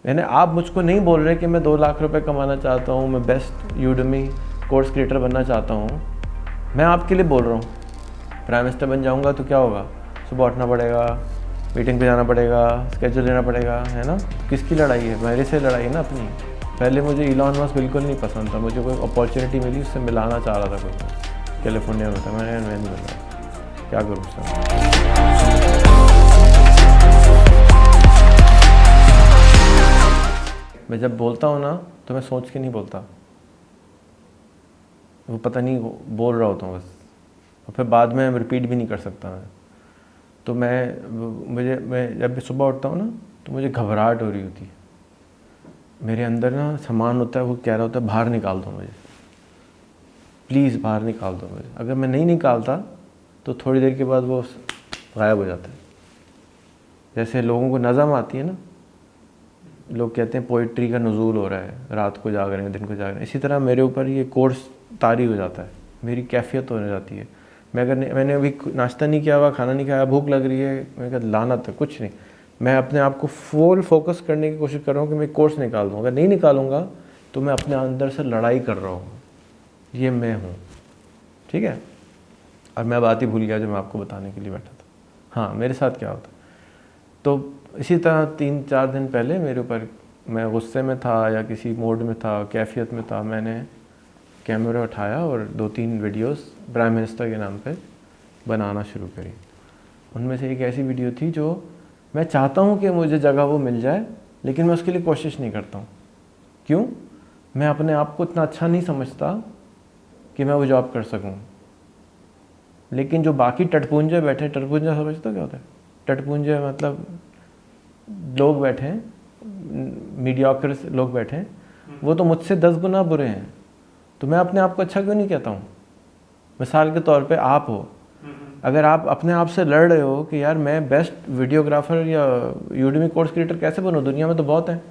यानी आप मुझको नहीं बोल रहे कि मैं 2 लाख रुपए कमाना चाहता हूँ, मैं बेस्ट यूडेमी कोर्स क्रिएटर बनना चाहता हूँ। मैं आपके लिए बोल रहा हूँ। प्राइम मिनिस्टर बन जाऊँगा तो क्या होगा, सुबह उठना पड़ेगा, मीटिंग पे जाना पड़ेगा, स्केड्यूल लेना पड़ेगा, है ना। किसकी लड़ाई है? मेरे से लड़ाई है ना अपनी। पहले मुझे इलॉन मस्क बिल्कुल नहीं पसंद था, मुझे कोई अपॉर्चुनिटी मिली, उससे मिलाना चाह रहा था कोई, कैलिफोर्निया में था, मैं नहीं मिल रहा, क्या करूँ सर। मैं जब बोलता हूँ ना तो मैं सोच के नहीं बोलता, वो पता नहीं बोल रहा होता हूँ बस, और फिर बाद में रिपीट भी नहीं कर सकता मैं। तो मैं जब भी सुबह उठता हूँ ना तो मुझे घबराहट हो रही होती है, मेरे अंदर ना सामान होता है, वो कह रहा होता है बाहर निकाल दो मुझे, प्लीज़ बाहर निकाल दो मुझे। अगर मैं नहीं निकालता तो थोड़ी देर के बाद वो गायब हो जाता है। जैसे लोगों को नज़म आती है ना, लोग कहते हैं पोइट्री का नुज़ूल हो रहा है, रात को जाग रहे हैं, दिन को जाग रहे हैं, इसी तरह मेरे ऊपर ये कोर्स तारी हो जाता है, मेरी कैफियत होने जाती है। मैंने अभी नाश्ता नहीं किया हुआ, खाना नहीं खाया, भूख लग रही है, मैंने कहा लानत है, कुछ नहीं, मैं अपने आप को फुल फोकस करने की कोशिश कर रहा हूँ कि मैं कोर्स निकाल दूँ। अगर नहीं निकालूंगा तो मैं अपने अंदर से लड़ाई कर रहा हूँ, ये मैं हूँ, ठीक है। और मैं बात ही भूल गया जो मैं आपको बताने के लिए बैठा था। हाँ, मेरे साथ क्या होता है, तो इसी तरह 3-4 दिन पहले मेरे ऊपर, मैं गुस्से में था या किसी मोड में था, कैफियत में था, मैंने कैमरा उठाया और 2-3 वीडियोस प्राइम मिनिस्टर के नाम पे बनाना शुरू करी। उनमें से एक ऐसी वीडियो थी जो मैं चाहता हूँ कि मुझे जगह वो मिल जाए, लेकिन मैं उसके लिए कोशिश नहीं करता हूँ। क्यों? मैं अपने आप को इतना अच्छा नहीं समझता कि मैं वो जॉब कर सकूँ। लेकिन जो बाकी टटपुंजे बैठे, टटपुंजा समझते हो क्या होता है? टटपुंजे मतलब लोग बैठे हैं, मीडियोकर लोग बैठे हैं, वो तो मुझसे 10 गुना बुरे हैं। तो मैं अपने आप को अच्छा क्यों नहीं कहता हूँ? मिसाल के तौर पे आप हो, अगर आप अपने आप से लड़ रहे हो कि यार मैं बेस्ट वीडियोग्राफर या यूडेमी कोर्स क्रिएटर कैसे बनूँ, दुनिया में तो बहुत हैं,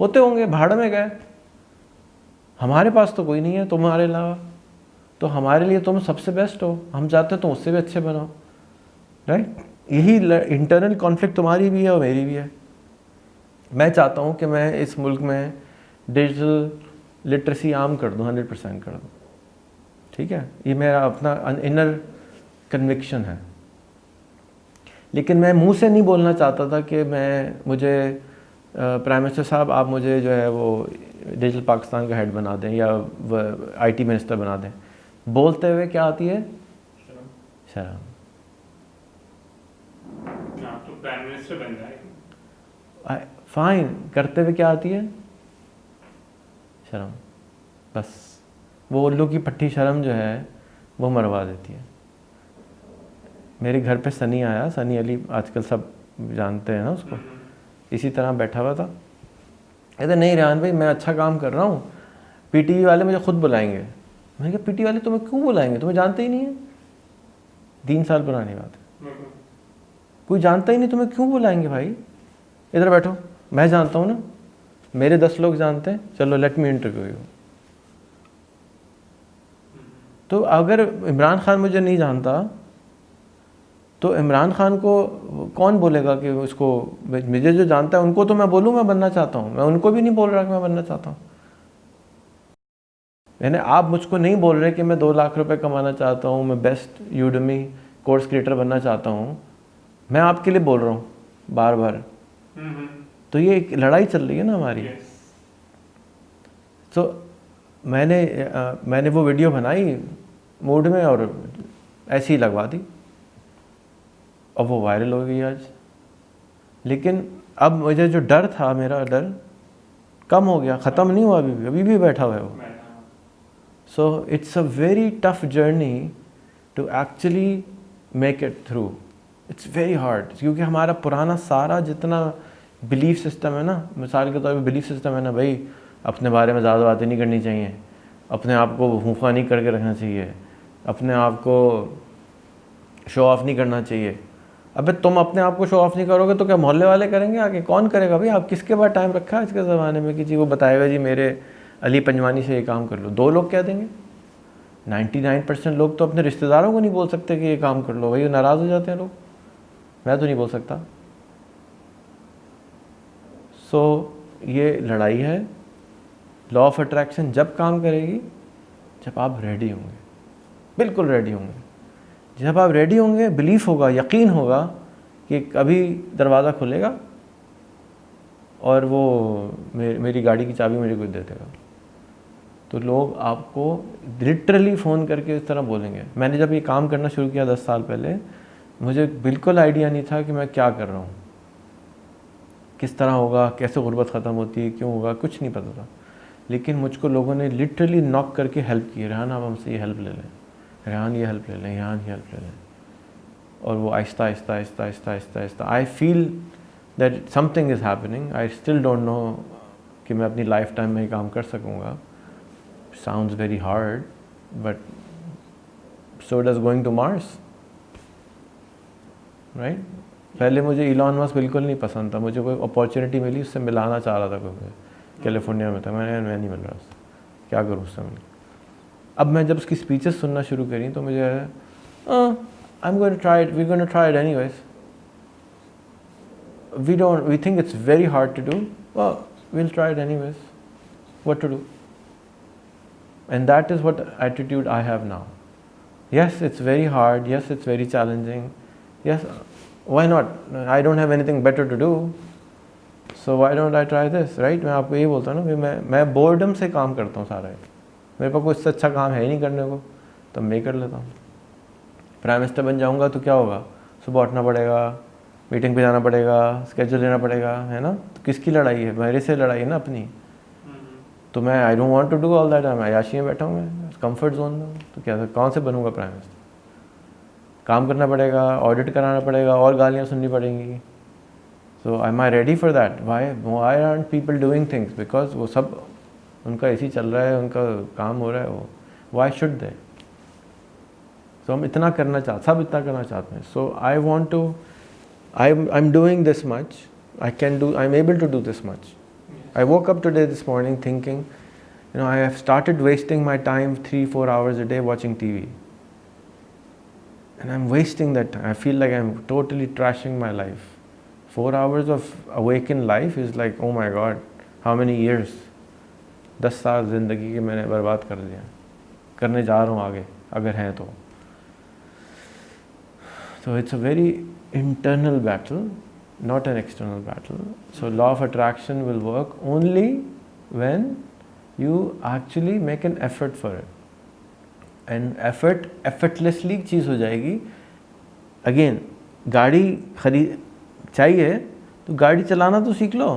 होते होंगे, भाड़ में गए, हमारे पास तो कोई नहीं है तुम्हारे अलावा, तो हमारे लिए तुम सबसे बेस्ट हो, हम चाहते हो तुम उससे भी अच्छे बनो, राइट। यही इंटरनल कॉन्फ्लिक्ट तुम्हारी भी है और मेरी भी है। मैं चाहता हूँ कि मैं इस मुल्क में डिजिटल लिटरेसी आम कर दूँ, 100% कर दूँ, ठीक है। ये मेरा अपना इनर कन्विक्शन है। लेकिन मैं मुंह से नहीं बोलना चाहता था कि मुझे प्राइम मिनिस्टर साहब आप मुझे जो है वो डिजिटल पाकिस्तान का हेड बना दें या आईटी मिनिस्टर बना दें। बोलते हुए क्या आती है? शर्म। तो प्राइम मिनिस्टर बन जाए, फाइन, करते हुए क्या आती है? शर्म। बस वो उल्लू की पट्टी शर्म जो है वो मरवा देती है। मेरे घर पे सनी आया, सनी अली, आजकल सब जानते हैं ना उसको, इसी तरह बैठा हुआ था, कहते नहीं रेहान भाई मैं अच्छा काम कर रहा हूँ, पीटीवी वाले मुझे खुद बुलाएंगे। मैंने कहा पीटीवी वाले तुम्हें क्यों बुलाएंगे, तुम्हें जानते ही नहीं है। 3 साल पुरानी बात है, कोई जानता ही नहीं, तुम्हें क्यों बुलाएंगे भाई, इधर बैठो, मैं जानता हूँ ना, मेरे 10 लोग जानते हैं, चलो लेट मी इंटरव्यू यू। तो अगर इमरान खान मुझे नहीं जानता तो इमरान खान को कौन बोलेगा कि उसको, मुझे जो जानता है उनको तो मैं बोलूँ मैं बनना चाहता हूँ, मैं उनको भी नहीं बोल रहा कि मैं बनना चाहता हूँ। यानी आप मुझको नहीं बोल रहे कि मैं 2 लाख रुपए कमाना चाहता हूँ, मैं बेस्ट यूडेमी कोर्स क्रिएटर बनना चाहता हूँ, मैं आपके लिए बोल रहा हूँ बार बार। तो ये एक लड़ाई चल रही है ना हमारी। तो मैंने वो वीडियो बनाई मूड में और ऐसी ही लगवा दी, और वो वायरल हो गई आज। लेकिन अब मुझे जो डर था, मेरा डर कम हो गया, ख़त्म नहीं हुआ, अभी भी बैठा हुआ है वो। So it's a very tough journey to actually make it through, it's very hard, क्योंकि हमारा पुराना सारा जितना बिलीफ सिस्टम है ना, मिसाल के तौर पे बिलीफ सिस्टम है ना भाई, अपने बारे में ज़्यादा बातें नहीं करनी चाहिए, अपने आप को हुफा नहीं करके रखना चाहिए, अपने आप को शो ऑफ नहीं करना चाहिए। अबे तुम अपने आप को शो ऑफ नहीं करोगे तो क्या मोहल्ले वाले करेंगे आगे? कौन करेगा भाई? आप किसके पास टाइम रखा है आज के ज़माने में कि जी वो बताएगा जी मेरे अली पंजवानी से ये काम कर लो? 2 लोग कह देंगे, 99% लोग तो अपने रिश्तेदारों को नहीं बोल सकते कि ये काम कर लो, भाई नाराज़ हो जाते हैं लोग, मैं तो नहीं बोल सकता। सो ये लड़ाई है। लॉ ऑफ अट्रैक्शन जब काम करेगी जब आप रेडी होंगे, बिल्कुल रेडी होंगे। जब आप रेडी होंगे, बिलीफ होगा, यकीन होगा कि कभी दरवाज़ा खुलेगा और वो मेरी गाड़ी की चाबी मुझे कोई दे देगा, तो लोग आपको लिटरली फ़ोन करके इस तरह बोलेंगे। मैंने जब ये काम करना शुरू किया 10 साल पहले, मुझे बिल्कुल आइडिया नहीं था कि मैं क्या कर रहा हूँ, किस तरह होगा, कैसे गुर्बत ख़त्म होती है, क्यों होगा, कुछ नहीं पता था। लेकिन मुझको लोगों ने लिटरली नॉक करके हेल्प की, रेहान आप हमसे ये हेल्प ले लें, रेहान ये हेल्प ले लें, रेहान ये हेल्प ले लें। और वो Aahista Aahista Aahista Aahista Aahista Aahista I feel that something is happening. I still don't know कि मैं अपनी लाइफ टाइम में ये काम कर सकूँगा। Sounds very hard, but so does going to Mars, right? पहले मुझे इलॉन मस्क बिल्कुल नहीं पसंद था। मुझे कोई अपॉर्चुनिटी मिली, उससे मिलाना चाह रहा था कोई, कैलिफोर्निया में था, मैं नहीं मिल रहा उससे, क्या करूँ उससे मैं। अब मैं जब उसकी स्पीचेस सुनना शुरू करी तो मुझे I'm going to try it, we're going to try it anyways. We think it's very hard to do, well, we'll try it anyways. What to do? And that is what attitude I have now. Yes, it's very hard. Yes, it's very challenging. Yes, why not? I don't have anything better to do. So why don't I try this, right? मैं आपको ये बोलता हूँ ना कि मैं boredom से काम करता हूँ सारा। मेरे पास कुछ अच्छा काम है ही नहीं करने को, तो मैं कर लेता हूँ। प्राइम मिनिस्टर बन जाऊँगा तो क्या होगा? सुबह उठना पड़ेगा, मीटिंग पे जाना पड़ेगा, स्केड्यूल लेना पड़ेगा, है ना? तो किसकी लड़ाई है? मेरे से लड़ाई है ना अपनी। तो मैं I don't want to do all that. मैं अयाशी में बैठा हूँ, मैं कंफर्ट जोन में। तो क्या कौन से बनूंगा प्राइम मिनिस्टर? काम करना पड़ेगा, ऑडिट कराना पड़ेगा, और गालियाँ सुननी पड़ेंगी। So am I ready for that? Why aren't people doing things? Because वो सब उनका ऐसी चल रहा है, उनका काम हो रहा है, वो वाई शुड दे? सो हम इतना करना चाहते, सब इतना करना चाहते हैं। So I want to, I am doing this much, I am able to do this much. I woke up today this morning thinking, I have started wasting my time 3-4 hours a day watching TV. And I'm wasting that time. I feel like I'm totally trashing my life. 4 hours of awakened life is like, oh my God, how many years? 10 साल ज़िंदगी के मैंने बर्बाद कर दिया, करने जा रहा हूँ आगे, अगर हैं तो. So it's a very internal battle, not an external battle. So law of attraction will work only when you actually make an effort for it. And effortlessly चीज़ हो जाएगी. Again, गाड़ी खरीद चाहिए तो गाड़ी चलाना तो सीख लो.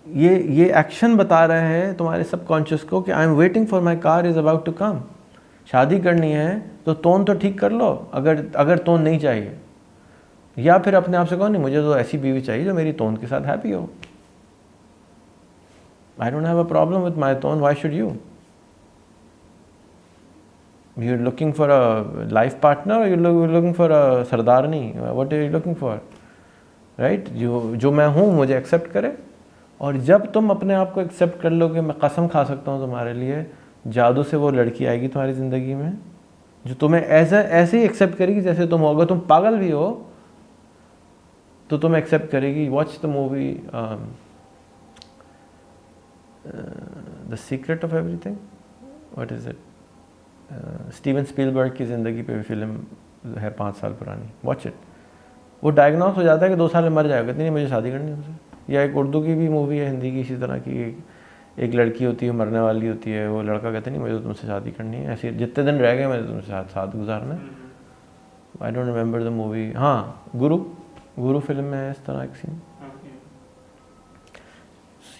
ये एक्शन बता रहे हैं तुम्हारे सबकॉन्शियस को कि I am waiting for my car is about to come. शादी करनी है तो टोन तो ठीक कर लो, अगर टोन नहीं चाहिए. या फिर अपने आप से कहो नहीं, मुझे तो ऐसी बीवी चाहिए जो मेरी टोन के साथ हैप्पी हो. I don't have a problem with my tone, why should you? You're looking for a life partner or you're looking for a Sardarni? What are you looking for? Right? जो मैं हूँ मुझे accept करे. और जब तुम अपने आप को एक्सेप्ट कर लोगे, मैं कसम खा सकता हूँ तुम्हारे लिए, जादू से वो लड़की आएगी तुम्हारी ज़िंदगी में जो तुम्हें ऐसे ही एक्सेप्ट करेगी जैसे तुम हो. अगर तुम पागल भी हो तो तुम्हें एक्सेप्ट करेगी. Watch the movie the secret of everything. What is it? Steven Spielberg की ज़िंदगी पे फिल्म है 5 साल पुरानी. Watch it. वो डायग्नोस हो जाता है कि 2 साल में मर जाएगा, कहती नहीं मुझे शादी करनी है उनसे. या एक उर्दू की भी मूवी है, हिंदी की इसी तरह की, एक लड़की होती है मरने वाली होती है, वो लड़का कहते नहीं मुझे तो तुमसे शादी करनी है, ऐसे जितने दिन रह गए मुझे तुमसे साथ गुजारना है. I don't remember the movie. हाँ, गुरु फिल्म में है इस तरह एक scene.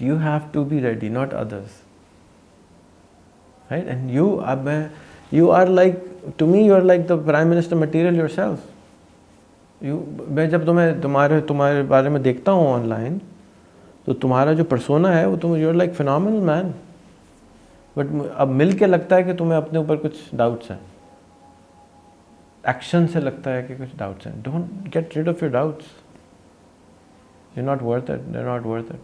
You have to be ready, not others. Right? And you are like, to me you are like the prime minister material yourself. मैं जब तुम्हारे बारे में देखता हूँ ऑनलाइन, तो तुम्हारा जो पर्सोना है वो तुम, you are like phenomenal man. But अब मिल के लगता है कि तुम्हें अपने ऊपर कुछ डाउट्स हैं. एक्शन से लगता है कि कुछ डाउट्स हैं. Don't get rid of your doubts. You are not worth it. They are not worth it.